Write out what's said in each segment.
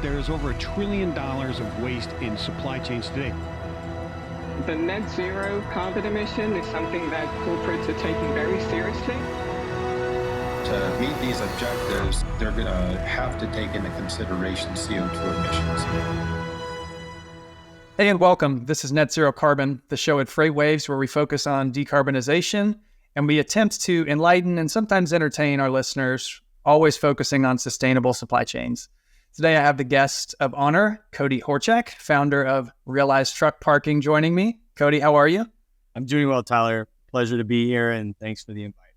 There's over $1 trillion of waste in supply chains today. The net zero carbon emission is something that corporates are taking very seriously. To meet these objectives, they're going to have to take into consideration CO2 emissions. Hey, and welcome. This is Net Zero Carbon, the show at FreightWaves, where we focus on decarbonization and we attempt to enlighten and sometimes entertain our listeners, always focusing on sustainable supply chains. Today, I have the guest of honor, Cody Horchak, founder of Realized Truck Parking, joining me. Cody, how are you? I'm doing well, Tyler. Pleasure to be here, and thanks for the invite.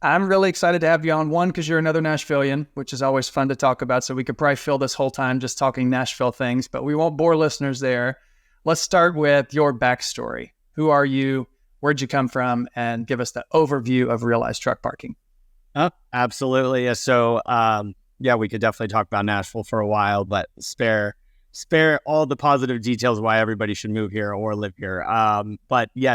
I'm really excited to have you on. One, because you're another Nashvilleian, which is always fun to talk about. So we could probably fill this whole time just talking Nashville things, but we won't bore listeners there. Let's start with your backstory. Who are you? Where'd you come from? And give us the overview of Realized Truck Parking. Absolutely. So, we could definitely talk about Nashville for a while, but spare all the positive details why everybody should move here or live here.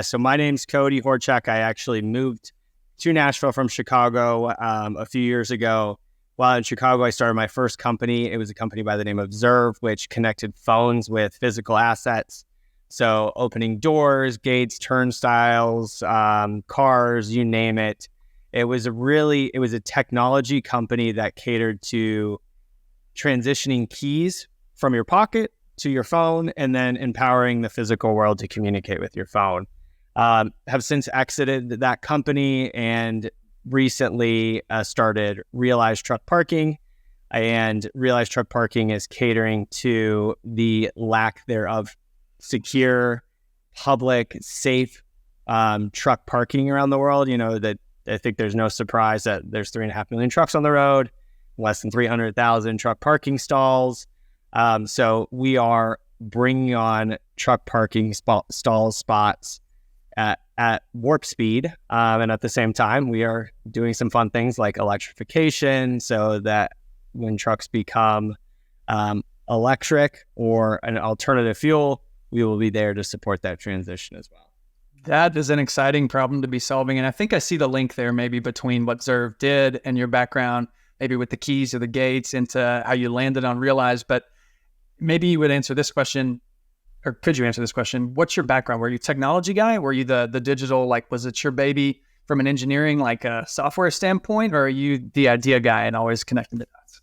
So my name's Cody Horchak. I actually moved to Nashville from Chicago a few years ago. While in Chicago, I started my first company. It was a company by the name of Zerv, which connected phones with physical assets. So opening doors, gates, turnstiles, cars, you name it. It was a technology company that catered to transitioning keys from your pocket to your phone and then empowering the physical world to communicate with your phone. Have since exited that company and recently started Realized Truck Parking. And Realized Truck Parking is catering to the lack thereof secure, public, safe truck parking around the world. You know, that I think there's no surprise that there's 3.5 million trucks on the road, less than 300,000 truck parking stalls. So we are bringing on truck parking spots at warp speed. And at the same time, we are doing some fun things like electrification so that when trucks become electric or an alternative fuel, we will be there to support that transition as well. That is an exciting problem to be solving. And I think I see the link there maybe between what Zerv did and your background, maybe with the keys or the gates into how you landed on Realized. But maybe you would answer this question, or could you answer this question? What's your background? Were you a technology guy? Were you the digital, was it your baby from an engineering, a software standpoint? Or are you the idea guy and always connecting the dots?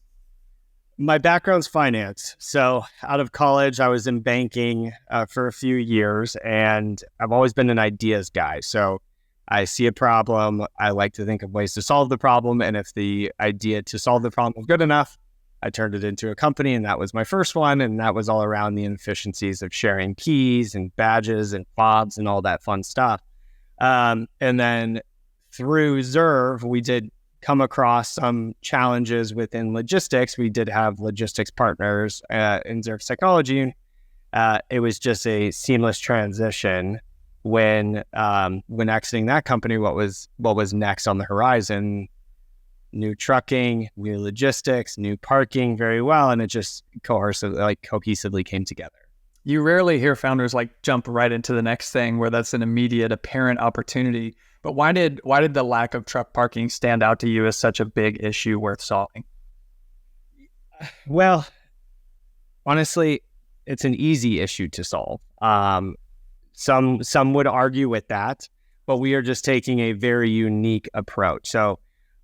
My background's finance. So out of college, I was in banking for a few years, and I've always been an ideas guy. So I see a problem. I like to think of ways to solve the problem. And if the idea to solve the problem was good enough, I turned it into a company, and that was my first one. And that was all around the inefficiencies of sharing keys and badges and fobs and all that fun stuff. And then through Zerv, we did come across some challenges within logistics. We did have logistics partners in Zerv technology. It was just a seamless transition when exiting that company. What was next on the horizon? New trucking, new logistics, new parking, very well, and it just cohesively came together. You rarely hear founders jump right into the next thing where that's an immediate, apparent opportunity. But why did the lack of truck parking stand out to you as such a big issue worth solving? Well, honestly, it's an easy issue to solve. Some would argue with that, but we are just taking a very unique approach. So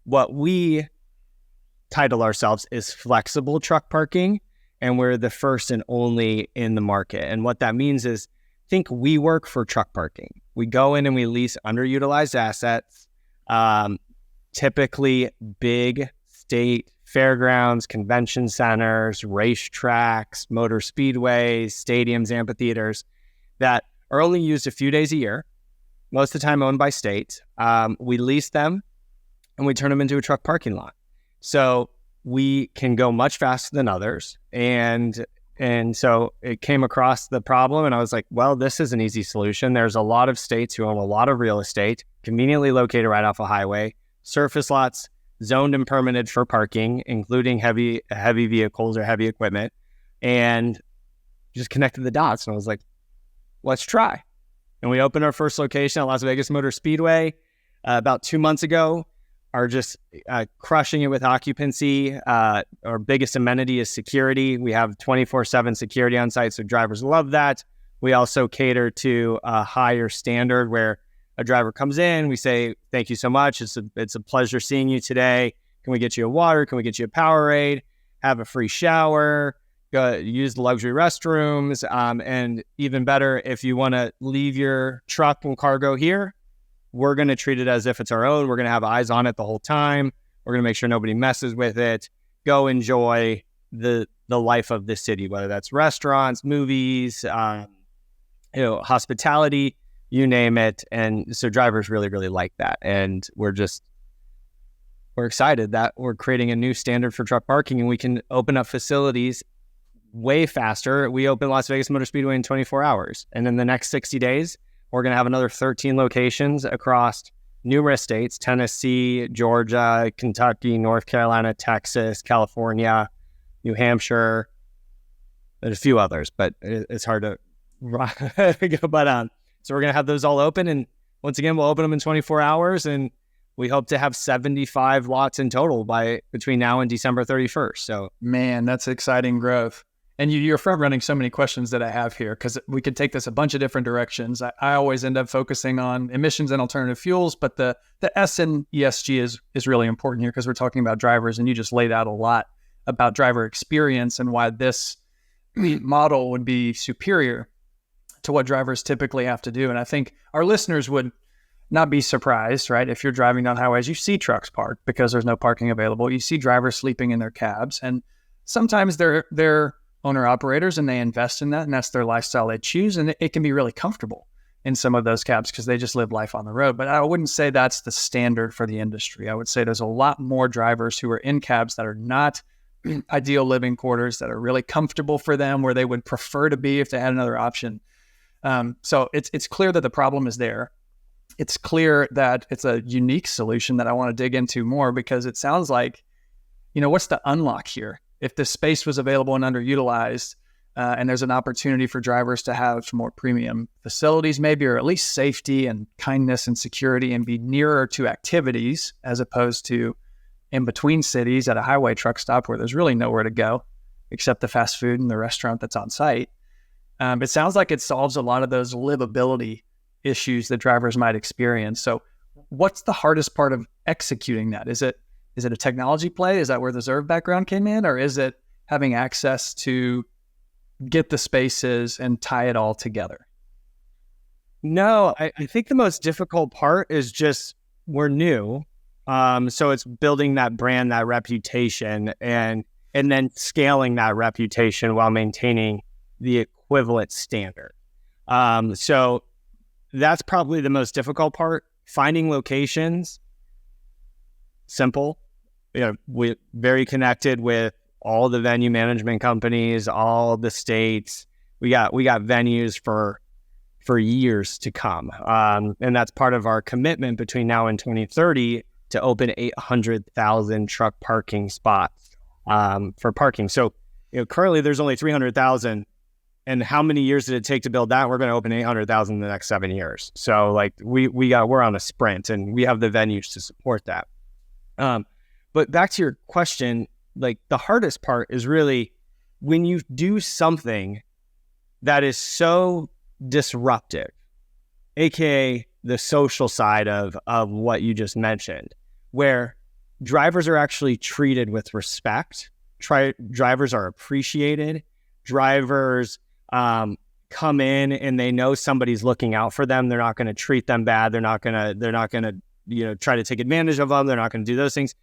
what we title ourselves is flexible truck parking, and we're the first and only in the market. And what that means is, think we work for truck parking. We go in and we lease underutilized assets, typically big state fairgrounds, convention centers, racetracks, motor speedways, stadiums, amphitheaters that are only used a few days a year, most of the time owned by state. We lease them and we turn them into a truck parking lot. So we can go much faster than others. And so it came across the problem, and I was like, well, this is an easy solution. There's a lot of states who own a lot of real estate, conveniently located right off a highway, surface lots zoned and permitted for parking, including heavy vehicles or heavy equipment, and just connected the dots. And I was like, let's try. And we opened our first location at Las Vegas Motor Speedway about 2 months ago. are just crushing it with occupancy. Our biggest amenity is security. We have 24/7 security on site, so drivers love that. We also cater to a higher standard where a driver comes in, we say, thank you so much. It's a pleasure seeing you today. Can we get you a water? Can we get you a Powerade? Have a free shower? Go use the luxury restrooms. And even better, if you want to leave your truck and cargo here, we're going to treat it as if it's our own. We're going to have eyes on it the whole time. We're going to make sure nobody messes with it. Go enjoy the life of the city, whether that's restaurants, movies, hospitality, you name it. And so drivers really, really like that. And we're excited that we're creating a new standard for truck parking, and we can open up facilities way faster. We open Las Vegas Motor Speedway in 24 hours. And in the next 60 days, we're going to have another 13 locations across numerous states: Tennessee, Georgia, Kentucky, North Carolina, Texas, California, New Hampshire. There's a few others, but it's hard to but so we're going to have those all open. And once again, we'll open them in 24 hours. And we hope to have 75 lots in total between now and December 31st. So, man, that's exciting growth. And you're front running so many questions that I have here, because we could take this a bunch of different directions. I always end up focusing on emissions and alternative fuels, but the S in ESG is really important here, because we're talking about drivers, and you just laid out a lot about driver experience and why this model would be superior to what drivers typically have to do. And I think our listeners would not be surprised, right? If you're driving down highways, you see trucks parked because there's no parking available. You see drivers sleeping in their cabs, and sometimes they're owner operators and they invest in that, and that's their lifestyle they choose. And it can be really comfortable in some of those cabs because they just live life on the road. But I wouldn't say that's the standard for the industry. I would say there's a lot more drivers who are in cabs that are not ideal living quarters, that are really comfortable for them, where they would prefer to be if they had another option. So it's clear that the problem is there. It's clear that it's a unique solution that I want to dig into more, because it sounds like, what's the unlock here? If the space was available and underutilized, and there's an opportunity for drivers to have more premium facilities maybe, or at least safety and kindness and security, and be nearer to activities as opposed to in between cities at a highway truck stop where there's really nowhere to go except the fast food and the restaurant that's on site. It sounds like it solves a lot of those livability issues that drivers might experience. So what's the hardest part of executing that? Is it a technology play? Is that where the Zerv background came in? Or is it having access to get the spaces and tie it all together? No, I think the most difficult part is just we're new. So it's building that brand, that reputation, and then scaling that reputation while maintaining the equivalent standard. So that's probably the most difficult part. Finding locations, simple. We're very connected with all the venue management companies, all the states. We got venues for years to come. And that's part of our commitment between now and 2030 to open 800,000 truck parking spots for parking. So currently there's only 300,000. And how many years did it take to build that? We're going to open 800,000 in the next 7 years. So we're on a sprint, and we have the venues to support that. But back to your question, the hardest part is really when you do something that is so disruptive, aka the social side of what you just mentioned, where drivers are actually treated with respect. Drivers are appreciated. Drivers come in and they know somebody's looking out for them. They're not going to treat them bad. They're not going to try to take advantage of them. They're not going to do those things.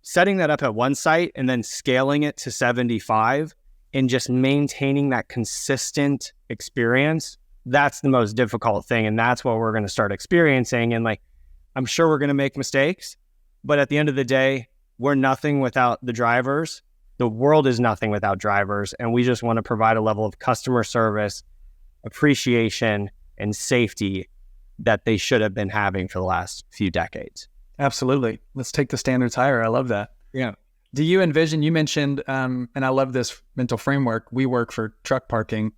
Setting that up at one site and then scaling it to 75 and just maintaining that consistent experience, that's the most difficult thing. And that's what we're going to start experiencing. And I'm sure we're going to make mistakes, but at the end of the day, we're nothing without the drivers. The world is nothing without drivers. And we just want to provide a level of customer service, appreciation, and safety that they should have been having for the last few decades. Absolutely. Let's take the standards higher. I love that. Yeah. Do you envision, you mentioned, and I love this mental framework, we work for truck parking.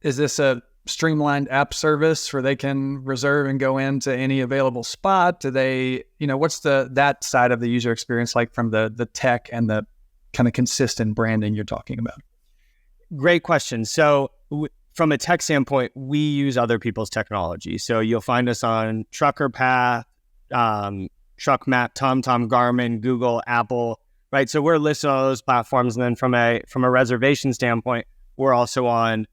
Is this a streamlined app service where they can reserve and go into any available spot? Do they, what's that side of the user experience like from the tech and the kind of consistent branding you're talking about? Great question. So from a tech standpoint, we use other people's technology. So you'll find us on TruckerPath, TruckMap, TomTom, Garmin, Google, Apple, right? So we're listed on all those platforms. And then from a reservation standpoint, we're also on,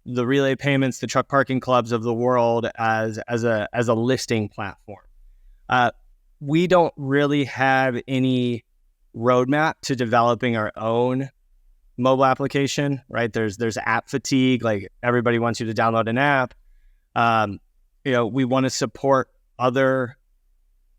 the Relay Payments, the truck parking clubs of the world as a listing platform. We don't really have any roadmap to developing our own mobile application, right? There's app fatigue. Like everybody wants you to download an app. We want to support other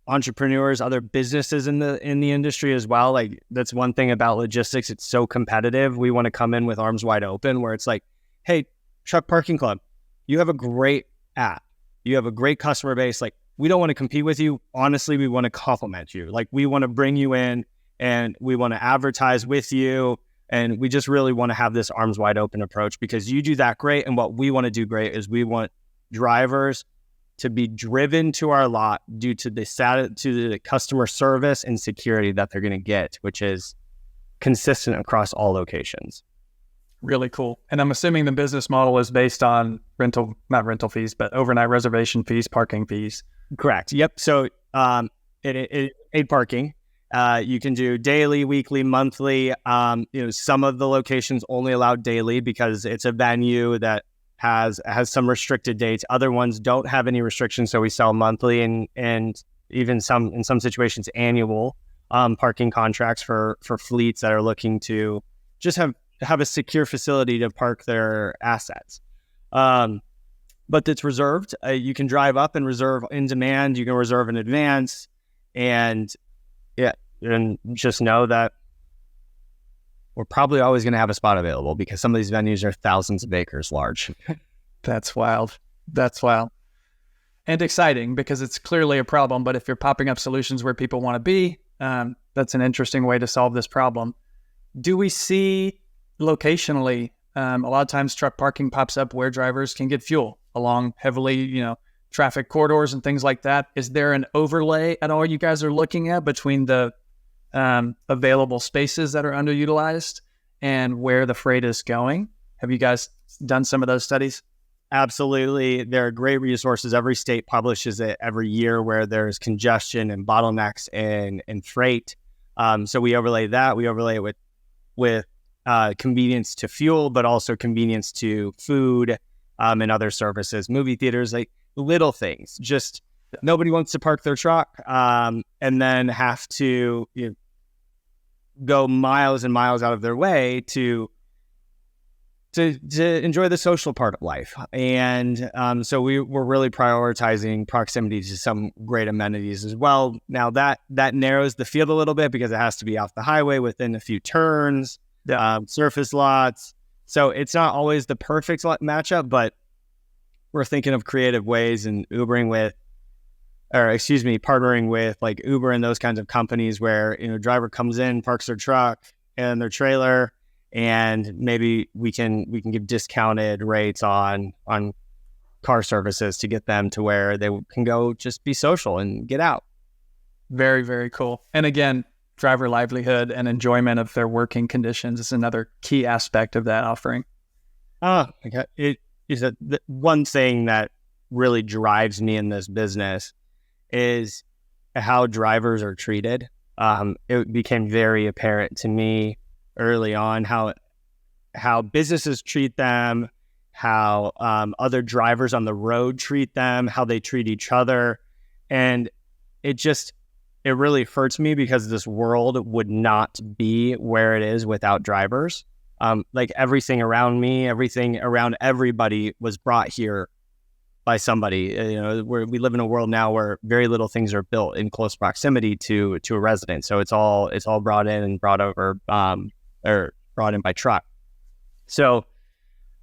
entrepreneurs, other businesses in the industry as well. Like that's one thing about logistics. It's so competitive. We want to come in with arms wide open where it's like, hey, Truck Parking Club, you have a great app. You have a great customer base. Like we don't want to compete with you. Honestly, we want to complement you. Like we want to bring you in and we want to advertise with you. And we just really want to have this arms wide open approach because you do that great. And what we want to do great is we want drivers to be driven to our lot due to the customer service and security that they're going to get, which is consistent across all locations. Really cool. And I'm assuming the business model is based on not rental fees, but overnight reservation fees, parking fees. Correct. Yep. So paid parking. You can do daily, weekly, monthly. Some of the locations only allow daily because it's a venue that has some restricted dates. Other ones don't have any restrictions, so we sell monthly and even in some situations annual parking contracts for fleets that are looking to just have a secure facility to park their assets. But it's reserved. You can drive up and reserve in demand. You can reserve in advance, and just know that we're probably always going to have a spot available because some of these venues are thousands of acres large. That's wild. And exciting because it's clearly a problem. But if you're popping up solutions where people want to be, that's an interesting way to solve this problem. Do we see locationally, a lot of times truck parking pops up where drivers can get fuel along heavily, traffic corridors and things like that. Is there an overlay at all you guys are looking at between the available spaces that are underutilized and where the freight is going? Have you guys done some of those studies? Absolutely. There are great resources. Every state publishes it every year where there's congestion and bottlenecks in freight. So we overlay that. We overlay it with convenience to fuel, but also convenience to food and other services, movie theaters, like little things. Just nobody wants to park their truck and then have to go miles and miles out of their way to enjoy the social part of life. And so we're really prioritizing proximity to some great amenities as well. Now that narrows the field a little bit because it has to be off the highway within a few turns, surface lots. So it's not always the perfect matchup, but we're thinking of creative ways and partnering with like Uber and those kinds of companies where, driver comes in, parks their truck and their trailer, and maybe we can give discounted rates on car services to get them to where they can go just be social and get out. Very, very cool. And again, driver livelihood and enjoyment of their working conditions is another key aspect of that offering. Okay. It is the one thing that really drives me in this business is how drivers are treated. It became very apparent to me early on how businesses treat them, how other drivers on the road treat them, how they treat each other. And it really hurts me because this world would not be where it is without drivers. Like everything around me, everything around everybody was brought here by somebody. We live in a world now where very little things are built in close proximity to a resident. So it's all brought in and brought over, or brought in by truck. So,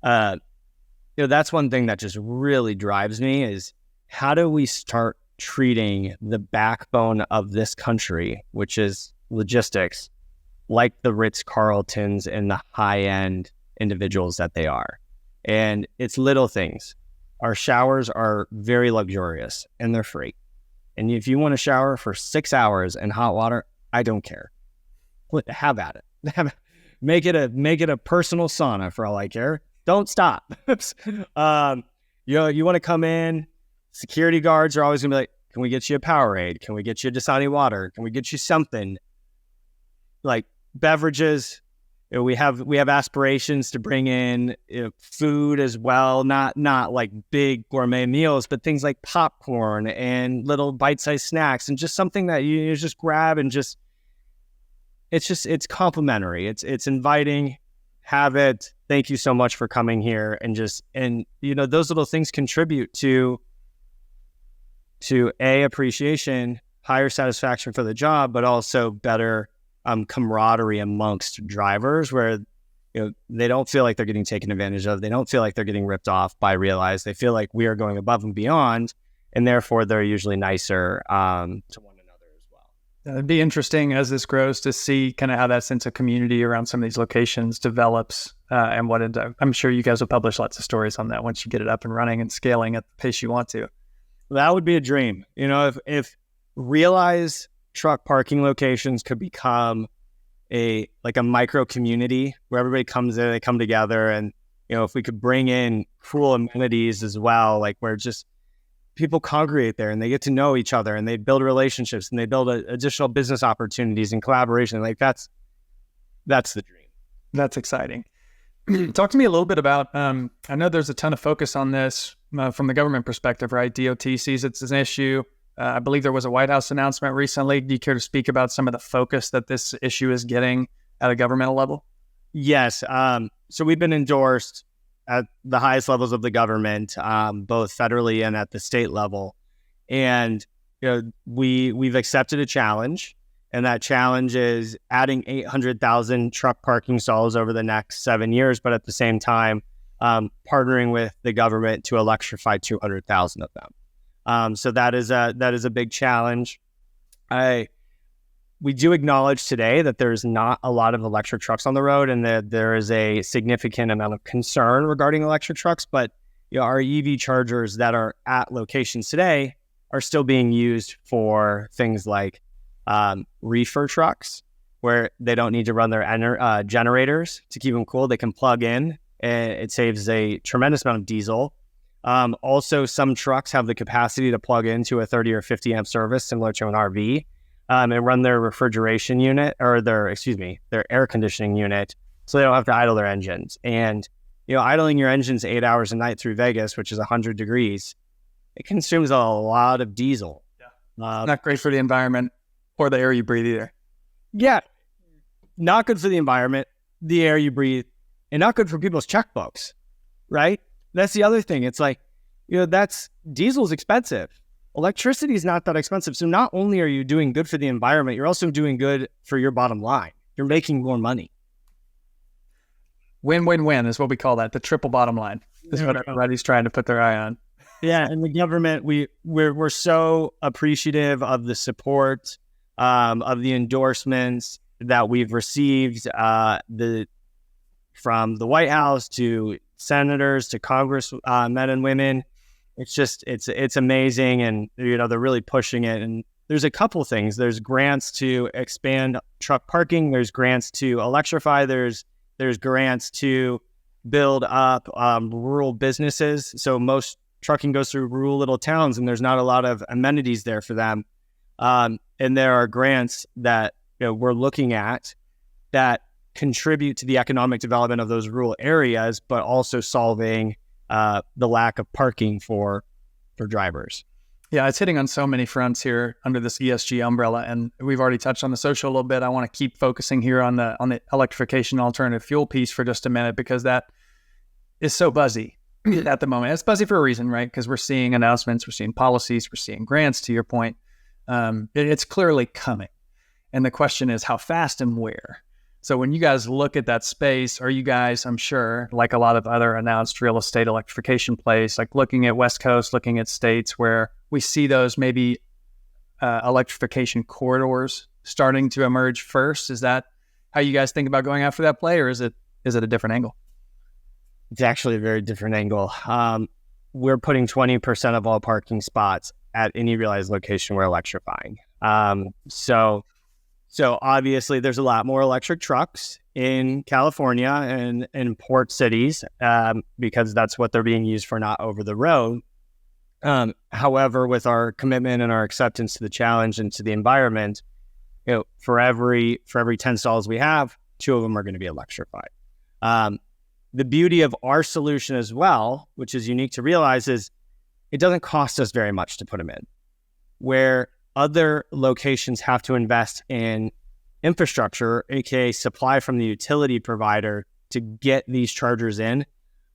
that's one thing that just really drives me is how do we start treating the backbone of this country, which is logistics, like the Ritz-Carltons and the high-end individuals that they are. And it's little things. Our showers are very luxurious and they're free. And if you want to shower for 6 hours in hot water, I don't care. Have at it. Make it a personal sauna for all I care. Don't stop. You want to come in, security guards are always gonna be like, can we get you a Powerade? Can we get you a Dasani water? Can we get you something? Like beverages. We have aspirations to bring in food as well, not like big gourmet meals, but things like popcorn and little bite-sized snacks, and just something that you just grab and it's complimentary. It's inviting. Have it. Thank you so much for coming here, and those little things contribute to appreciation, higher satisfaction for the job, but also better camaraderie amongst drivers, where they don't feel like they're getting taken advantage of. They don't feel like they're getting ripped off by Realize. They feel like we are going above and beyond, and therefore they're usually nicer to one another as well. It'd be interesting as this grows to see kind of how that sense of community around some of these locations develops, and what I'm sure you guys will publish lots of stories on that once you get it up and running and scaling at the pace you want to. That would be a dream. If Realize truck parking locations could become a micro community where everybody comes in, they come together, and if we could bring in cool amenities as well, like where just people congregate there and they get to know each other and they build relationships and they build additional business opportunities and collaboration, like that's the dream. That's exciting. Talk to me a little bit about, I know there's a ton of focus on this from the government perspective, right? DOT sees it as an issue. I believe there was a White House announcement recently. Do you care to speak about some of the focus that this issue is getting at a governmental level? Yes. So we've been endorsed at the highest levels of the government, both federally and at the state level. And we've accepted a challenge, and that challenge is adding 800,000 truck parking stalls over the next 7 years, but at the same time, partnering with the government to electrify 200,000 of them. So that is a big challenge. We do acknowledge today that there's not a lot of electric trucks on the road, and that there is a significant amount of concern regarding electric trucks. But our EV chargers that are at locations today are still being used for things like reefer trucks, where they don't need to run their generators to keep them cool. They can plug in, and it saves a tremendous amount of diesel. Also, some trucks have the capacity to plug into a 30 or 50 amp service similar to an RV, and run their refrigeration unit, or their air conditioning unit, so they don't have to idle their engines. And idling your engines 8 hours a night through Vegas, which is 100 degrees, it consumes a lot of diesel. Yeah. Not great for the environment or the air you breathe either. Yeah, not good for the environment, the air you breathe, and not good for people's checkbooks, right? That's the other thing. It's like, diesel's expensive. Electricity is not that expensive. So not only are you doing good for the environment, you're also doing good for your bottom line. You're making more money. Win-win-win is what we call that. The triple bottom line is what everybody's trying to put their eye on. Yeah, and the government, we're so appreciative of the support, of the endorsements that we've received, from the White House to senators to Congress, men and women. It's amazing, and they're really pushing it. And there's a couple things. There's grants to expand truck parking. There's grants to electrify. There's grants to build up rural businesses. So most trucking goes through rural little towns, and there's not a lot of amenities there for them. And there are grants that we're looking at that contribute to the economic development of those rural areas, but also solving the lack of parking for drivers. Yeah, it's hitting on so many fronts here under this ESG umbrella, and we've already touched on the social a little bit. I want to keep focusing here on the electrification alternative fuel piece for just a minute, because that is so buzzy at the moment. It's buzzy for a reason, right? Because we're seeing announcements, we're seeing policies, we're seeing grants, to your point. It's clearly coming. And the question is how fast and where. So when you guys look at that space, are you guys, I'm sure, like a lot of other announced real estate electrification plays, like looking at West Coast, looking at states where we see those maybe electrification corridors starting to emerge first? Is that how you guys think about going after that play, or is it a different angle? It's actually a very different angle. We're putting 20% of all parking spots at any realized location we're electrifying. So obviously there's a lot more electric trucks in California and in port cities because that's what they're being used for, not over the road. However, with our commitment and our acceptance to the challenge and to the environment, for every 10 stalls we have, 2 of them are going to be electrified. The beauty of our solution as well, which is unique to Realize, is it doesn't cost us very much to put them in. Where other locations have to invest in infrastructure, aka supply from the utility provider to get these chargers in,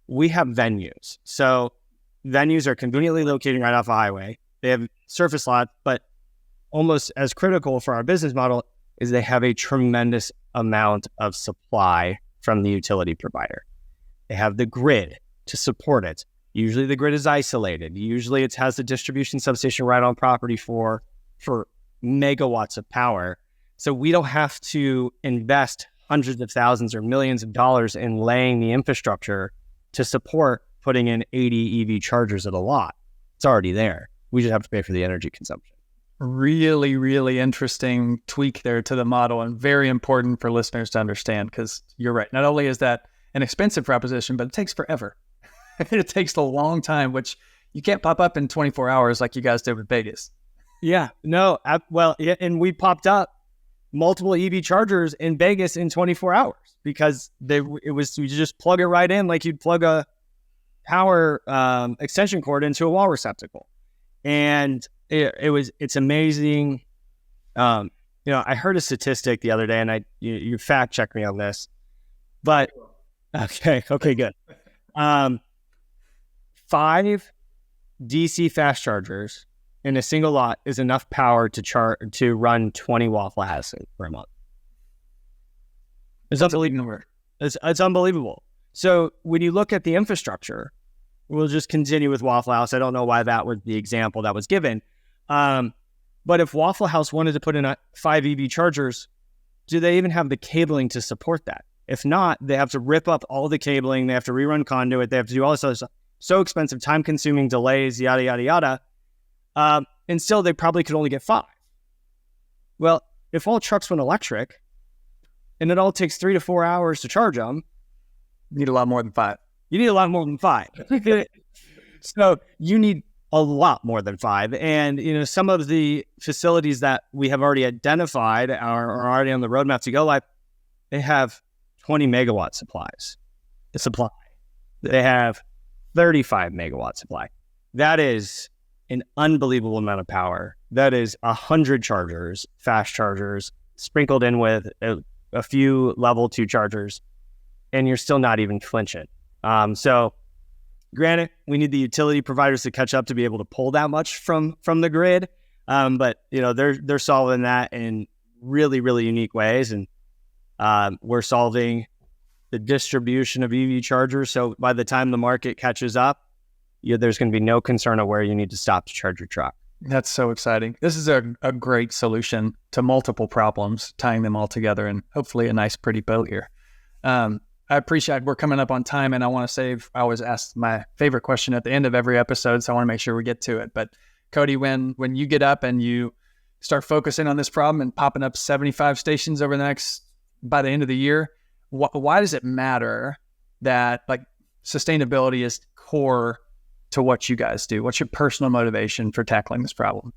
we have venues. So venues are conveniently located right off a highway. They have surface lots, but almost as critical for our business model is they have a tremendous amount of supply from the utility provider. They have the grid to support it. Usually the grid is isolated. Usually it has a distribution substation right on property for megawatts of power. So we don't have to invest hundreds of thousands or millions of dollars in laying the infrastructure to support putting in 80 EV chargers at a lot. It's already there. We just have to pay for the energy consumption. Really, really interesting tweak there to the model, and very important for listeners to understand, because you're right. Not only is that an expensive proposition, but it takes forever. It takes a long time, which you can't pop up in 24 hours like you guys did with Vegas. Yeah, no. Well, yeah, and we popped up multiple EV chargers in Vegas in 24 hours because you just plug it right in like you'd plug a power extension cord into a wall receptacle. And it's amazing. I heard a statistic the other day, and you fact check me on this, but okay, good. 5 DC fast chargers in a single lot is enough power to run 20 Waffle Houses for a month. It's unbelievable. It's unbelievable. So when you look at the infrastructure, we'll just continue with Waffle House. I don't know why that was the example that was given. But if Waffle House wanted to put in 5 EV chargers, do they even have the cabling to support that? If not, they have to rip up all the cabling. They have to rerun conduit. They have to do all this other stuff. So expensive, time-consuming, delays, yada, yada, yada. And still, they probably could only get 5. Well, if all trucks went electric, and it all takes 3 to 4 hours to charge them, You need a lot more than 5. you need a lot more than 5. So you need a lot more than 5. And, some of the facilities that we have already identified are already on the roadmap to go live. They have 20 megawatt supply. They have 35 megawatt supply. That is an unbelievable amount of power. That is 100 chargers, fast chargers, sprinkled in with a few level 2 chargers, and you're still not even flinching. So granted, we need the utility providers to catch up to be able to pull that much from the grid. But they're solving that in really, really unique ways. And we're solving the distribution of EV chargers. So by the time the market catches up, there's going to be no concern of where you need to stop to charge your truck. That's so exciting. This is a great solution to multiple problems, tying them all together, and hopefully a nice, pretty boat here. I appreciate we're coming up on time, and I want to save, I always ask my favorite question at the end of every episode, so I want to make sure we get to it. But Cody, when you get up and you start focusing on this problem and popping up 75 stations by the end of the year, why does it matter that sustainability is core to what you guys do? What's your personal motivation for tackling this problem?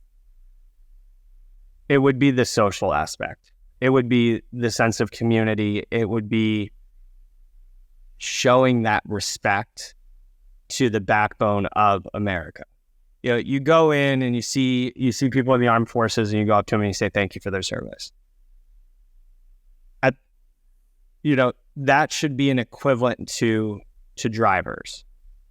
It would be the social aspect. It would be the sense of community. It would be showing that respect to the backbone of America. You go in and you see people in the armed forces, and you go up to them and you say thank you for their service. That should be an equivalent to drivers,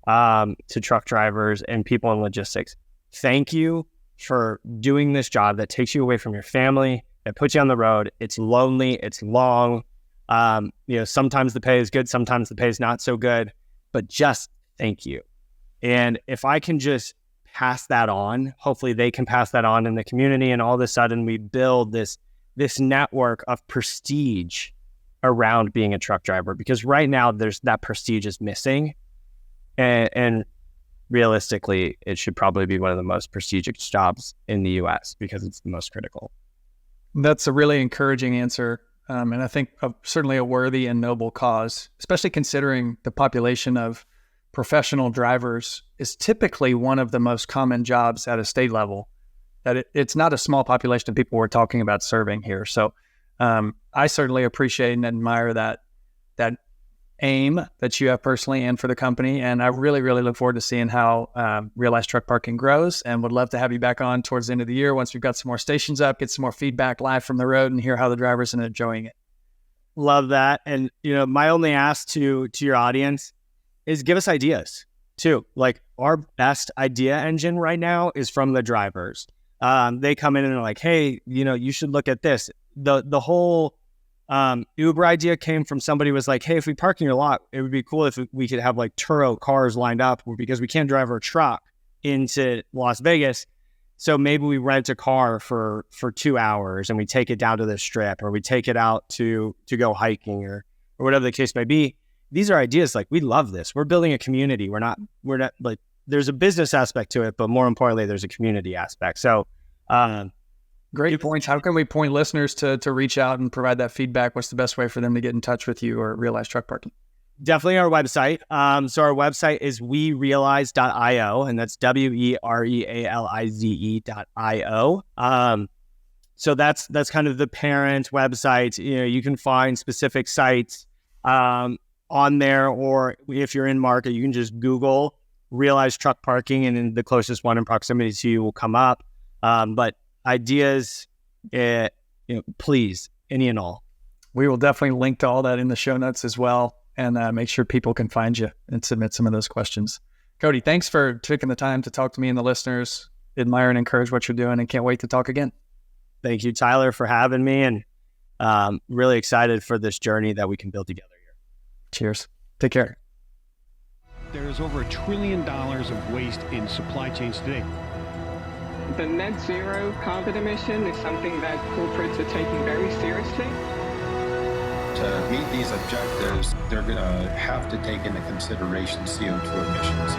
to truck drivers and people in logistics. Thank you for doing this job that takes you away from your family, that puts you on the road. It's lonely, it's long. Sometimes the pay is good, sometimes the pay is not so good, but just thank you. And if I can just pass that on, hopefully they can pass that on in the community, and all of a sudden we build this network of prestige around being a truck driver, because right now there's that prestige is missing, and realistically, it should probably be one of the most prestigious jobs in the U.S. because it's the most critical. That's a really encouraging answer, and I think certainly a worthy and noble cause, especially considering the population of professional drivers is typically one of the most common jobs at a state level. That it's not a small population of people we're talking about serving here. So I certainly appreciate and admire that aim that you have personally and for the company. And I really, really look forward to seeing how Realized Truck Parking grows, and would love to have you back on towards the end of the year once we've got some more stations up, get some more feedback live from the road, and hear how the drivers are enjoying it. Love that. And, my only ask to your audience is give us ideas too. Like, our best idea engine right now is from the drivers. They come in and they're like, hey, you should look at this. The whole Uber idea came from somebody who was like, hey, if we park in your lot, it would be cool if we could have like Turo cars lined up, because we can't drive our truck into Las Vegas. So maybe we rent a car for 2 hours and we take it down to the strip, or we take it out to go hiking or whatever the case may be. These are ideas. Like, we love this. We're building a community. We're not like, there's a business aspect to it, but more importantly, there's a community aspect. So, great points. How can we point listeners to reach out and provide that feedback? What's the best way for them to get in touch with you or Realize Truck Parking? Definitely our website. So our website is werealize.io, and that's WEREALIZE.io. So that's kind of the parent website. You can find specific sites on there, or if you're in market, you can just Google Realize Truck Parking, and then the closest one in proximity to you will come up. But ideas, please, any and all. We will definitely link to all that in the show notes as well, and make sure people can find you and submit some of those questions. Cody, thanks for taking the time to talk to me and the listeners. Admire and encourage what you're doing, and can't wait to talk again. Thank you, Tyler, for having me, and really excited for this journey that we can build together here. Cheers. Take care. There is over $1 trillion of waste in supply chains today. The net zero carbon emission is something that corporates are taking very seriously. To meet these objectives, they're going to have to take into consideration CO2 emissions.